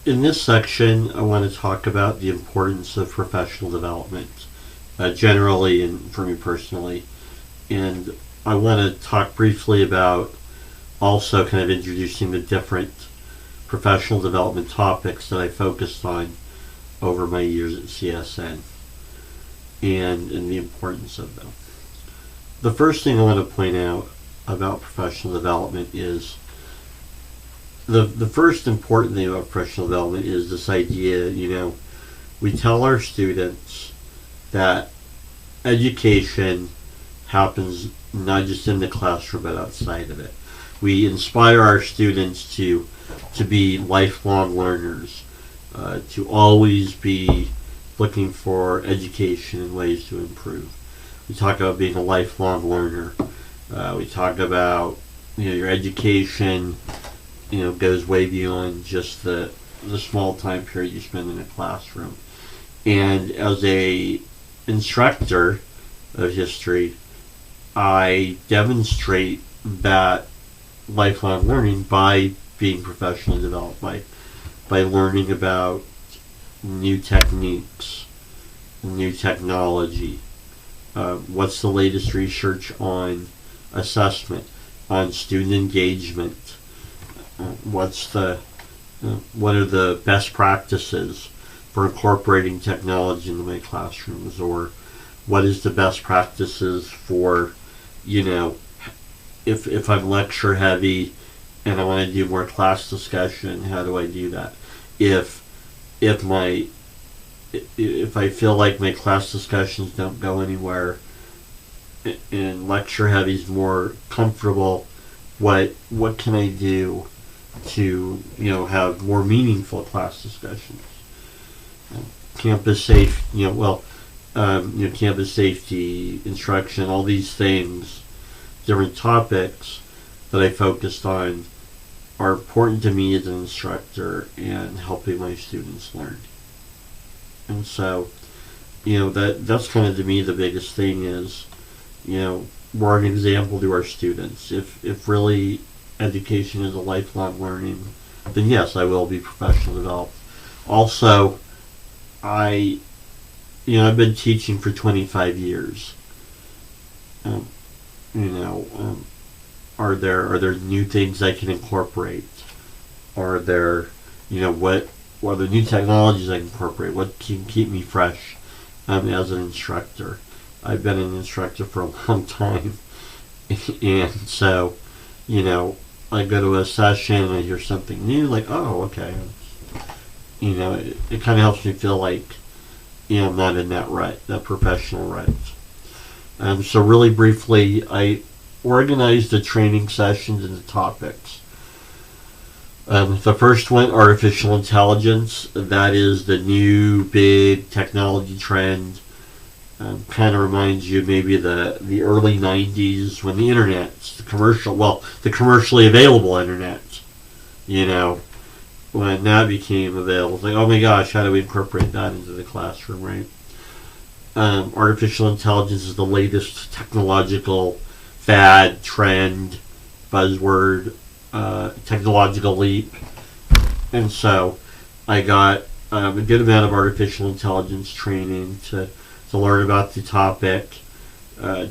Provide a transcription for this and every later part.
In this section, I want to talk about the importance of professional development, generally and for me personally. And I want to talk briefly about also kind of introducing the different professional development topics that I focused on over my years at CSN and the importance of them. The first thing I want to point out about professional development is the first important thing about professional development is this idea, we tell our students that education happens not just in the classroom but outside of it. We inspire our students to be lifelong learners, to always be looking for education and ways to improve. We talk about being a lifelong learner. We talk about your education goes way beyond just the small time period you spend in a classroom. And as a instructor of history, I demonstrate that lifelong learning by being professionally developed, by learning about new techniques, new technology, what's the latest research on assessment, on student engagement, what are the best practices for incorporating technology into my classrooms, or what is the best practices for, if I'm lecture heavy and I want to do more class discussion, how do I do that? If I feel like my class discussions don't go anywhere and lecture heavy is more comfortable, what can I do to have more meaningful class discussions? Campus safety, instruction, all these things, different topics that I focused on are important to me as an instructor and helping my students learn. And so, that's kind of, to me, the biggest thing is, we're an example to our students. If really education is a lifelong learning, then yes, I will be professionally developed. Also, I've been teaching for 25 years. Are there new things I can incorporate? Are there, what are the new technologies I can incorporate? What can keep me fresh as an instructor? I've been an instructor for a long time, and so, I go to a session and I hear something new, like, oh, okay. It kind of helps me feel like, I'm not in that rut, that professional rut. So really briefly, I organized the training sessions into topics. The first one, artificial intelligence. That is the new big technology trend. Kind of reminds you maybe the early 90s when the internet, the commercially available internet, when that became available. It's like, oh my gosh, how do we incorporate that into the classroom, right? Artificial intelligence is the latest technological fad, trend, buzzword, technological leap. And so I got a good amount of artificial intelligence training to learn about the topic,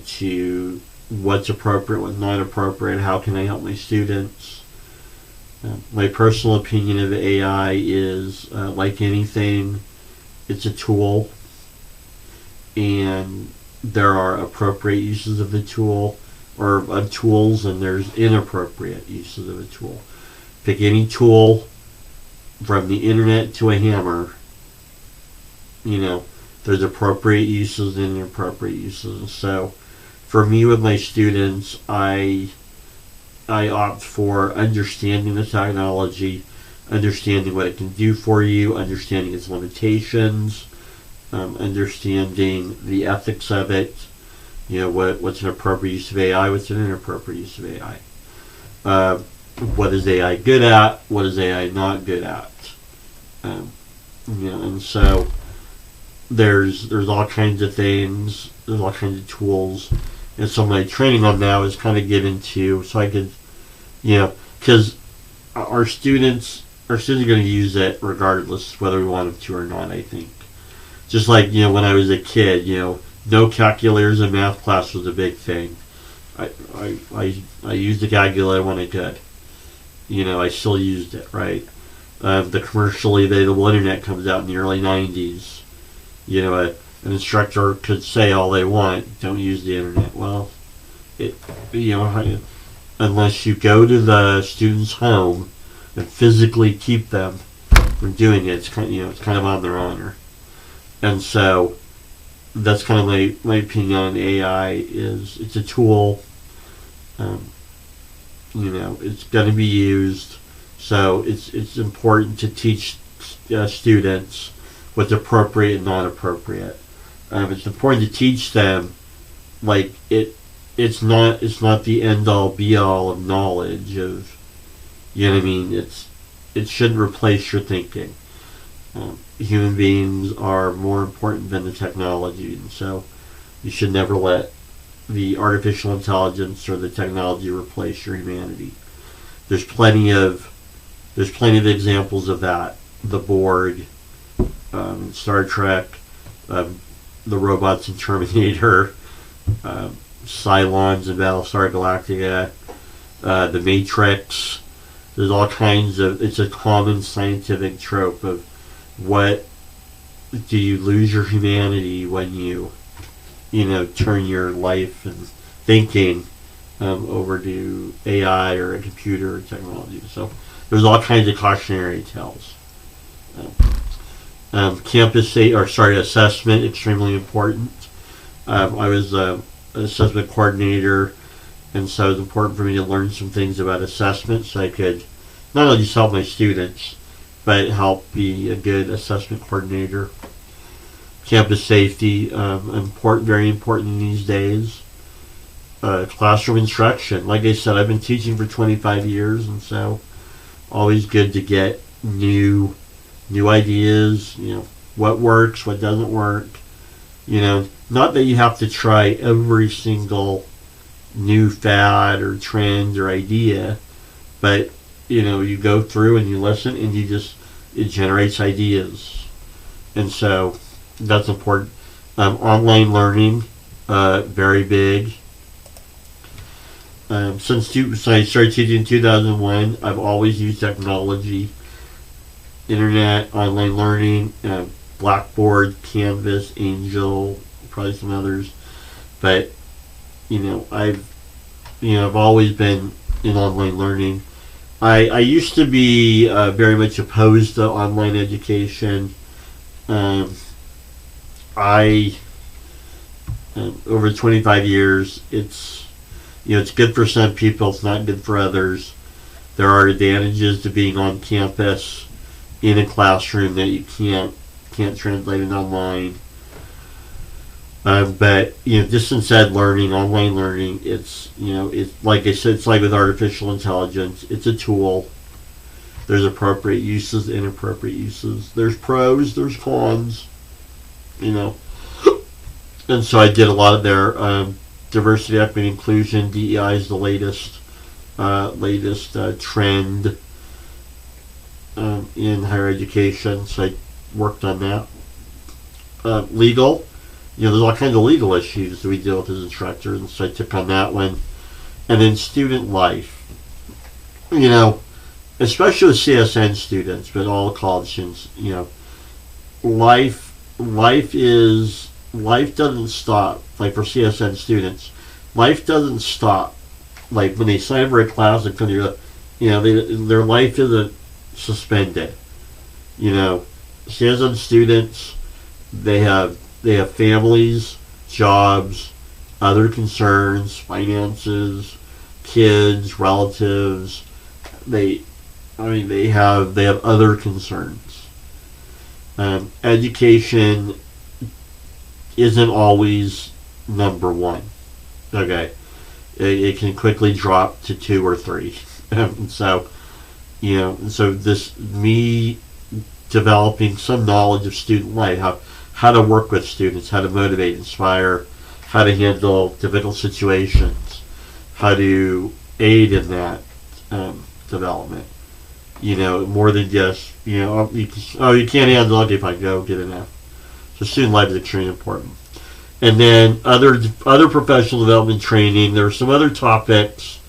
to what's appropriate, what's not appropriate, how can I help my students. My personal opinion of AI is, like anything, it's a tool, and there are appropriate uses of the tool, or of tools, and there's inappropriate uses of a tool. Pick any tool, from the internet to a hammer, there's appropriate uses and inappropriate uses. So for me with my students, I opt for understanding the technology, understanding what it can do for you, understanding its limitations, understanding the ethics of it, what's an appropriate use of AI, what's an inappropriate use of AI. What is AI good at, what is AI not good at. And so there's all kinds of things, there's all kinds of tools, and so my training on now is kind of given to, so I could, because our students our students are going to use it regardless whether we want them to or not. I think, just like when I was a kid, no calculators in math class was a big thing. I used the calculator when I could. I still used it, right? The commercially available internet comes out in the early 90s. An instructor could say all they want, don't use the internet. Well, unless you go to the student's home and physically keep them from doing it, it's kind of on their honor. And so that's kind of my opinion on AI. Is it's a tool. It's going to be used, so it's important to teach students what's appropriate and not appropriate. It's important to teach them it's not the end all be all of knowledge of what I mean. It shouldn't replace your thinking. Human beings are more important than the technology, and so you should never let the artificial intelligence or the technology replace your humanity. There's plenty of examples of that. The Borg, Star Trek, the robots in Terminator, Cylons in Battlestar Galactica, the Matrix. There's all kinds of. It's a common scientific trope of what do you lose your humanity when you turn your life and thinking over to AI or a computer or technology. So there's all kinds of cautionary tales. Assessment, extremely important. I was an assessment coordinator, and so it was important for me to learn some things about assessment so I could not only just help my students, but help be a good assessment coordinator. Campus safety, very important in these days. Classroom instruction. Like I said, I've been teaching for 25 years, and so always good to get new ideas. What works, what doesn't work. Not that you have to try every single new fad or trend or idea, but you go through and you listen, and it generates ideas, and so that's important. Online learning, very big. Since I started teaching in 2001, I've always used technology, internet, online learning, Blackboard, Canvas, Angel, probably some others. But I've always been in online learning. I used to be very much opposed to online education. Over 25 years, it's good for some people, it's not good for others. There are advantages to being on campus in a classroom that you can't translate it online. But distance ed learning, online learning, it's like I said, it's like with artificial intelligence. It's a tool. There's appropriate uses, inappropriate uses. There's pros, there's cons. And so I did a lot of their diversity, equity, inclusion. DEI is the latest trend in higher education. So I worked on that. Legal. There's all kinds of legal issues that we deal with as instructors, and so I took on that one. And then student life. Especially with CSN students, but all college students, life doesn't stop. Like for CSN students, life doesn't stop. Like when they sign up for a class and come to their life isn't suspended. CSN students, they have families, jobs, other concerns, finances, kids, relatives. They have other concerns. Education isn't always number one. Okay, it can quickly drop to 2 or 3. So this me developing some knowledge of student life, how to work with students, how to motivate, inspire, how to handle difficult situations, how to aid in that development. more than just, you can't handle it, if I go get an F. So student life is extremely important. And then other professional development training, there are some other topics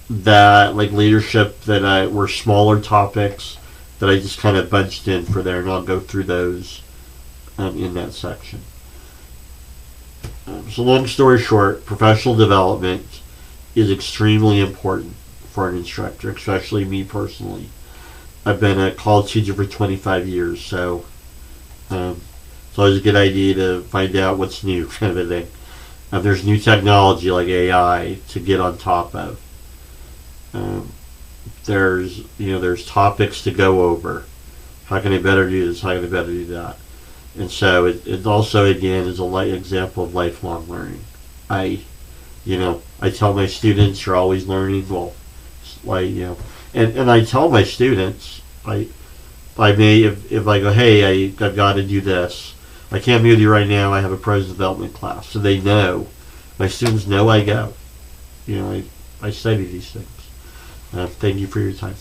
that, like leadership, that were smaller topics that I just kind of bunched in for there, and I'll go through those in that section. So long story short, professional development is extremely important for an instructor, especially me personally. I've been a college teacher for 25 years, so it's always a good idea to find out what's new, kind of a thing. There's new technology like AI to get on top of. There's topics to go over. How can I better do this? How can I better do that? And so it also, again, is a light example of lifelong learning. I tell my students, you're always learning. Well, and I tell my students, I may, if I go, hey, I've got to do this. I can't be with you right now. I have a pros development class, so they know. My students know I go. I study these things. Thank you for your time.